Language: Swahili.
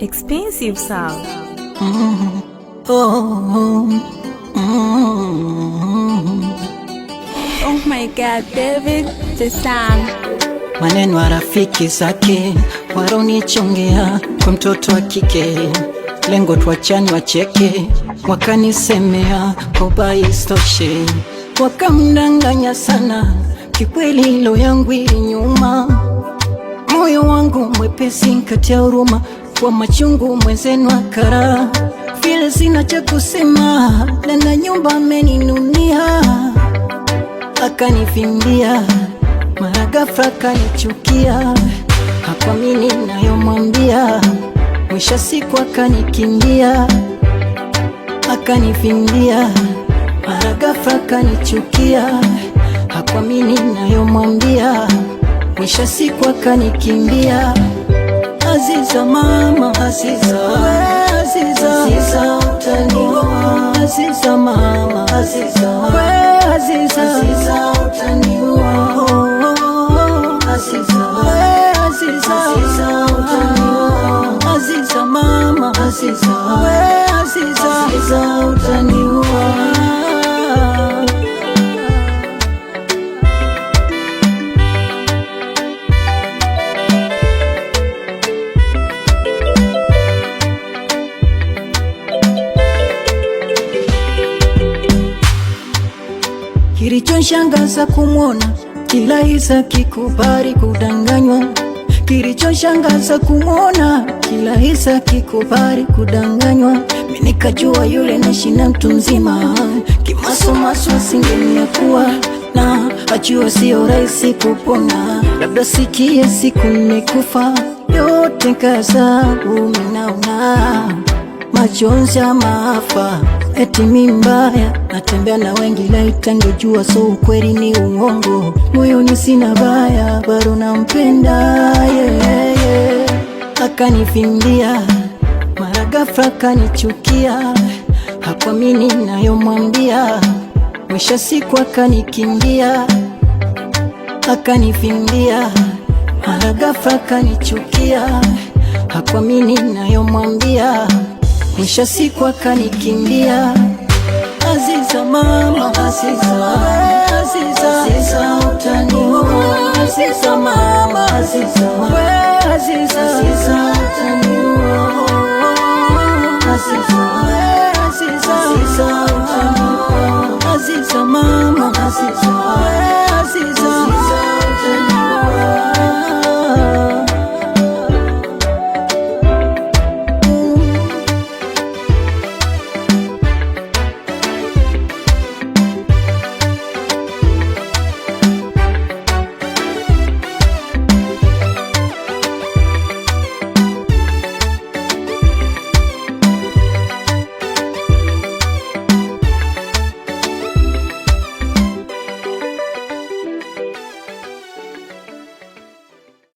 Expensive sound. Oh my God, David, the sound. Maneno wa rafiki zake waronichongea kwa mtoto wa kike, lengo tuachani wacheke, wakanisemea koba istoshe, wakamdanganya sana, kikweli hilo yangu ili nyuma. Moyo wangu mwepesi kati ya huruma, kwa machungu mwenzenu akara, vile sina cha kusema, na nyumba ameninunia, akanifimbia mara ghafla akanichukia, hakuamini nayomwambia, mwisho siku akanikimbia, akanifimbia mara ghafla akanichukia, hakuamini nayomwambia, mwisho siku akanikimbia. Aziza mama, Aziza, Aziza, Aziza utaniua, Aziza mama, Aziza, Aziza, Aziza utaniua, Aziza, Aziza, Aziza utaniua, Aziza mama, Aziza, Aziza, Aziza utaniua. Kilichoshangaza kumwona kila hisa kikubali kudanganywa, kilichoshangaza kumwona kila hisa kikubali kudanganywa. Mimi nikajua yule naishi na mtu mzima, kimasomaso asingeniakuwa, na ajua sio rahisi kupona, labda sikie siku nimekufa. Yote kaza umenaona majonzi ya maafa, eti mimi mbaya, natembea na wengi laita ngejua, so ukweli ni uongo, moyoni sina baya, bado nampenda yeah. Akanifimbia mara ghafla akanichukia, hakuamini nayomwambia, mwisho siku akanikimbia, akanifimbia mara ghafla akanichukia, hakuamini nayomwambia, mwisho siku akanikimbia. Aziza mama, Aziza, Aziza, Aziza utaniua, Aziza mama, Aziza, Aziza, Aziza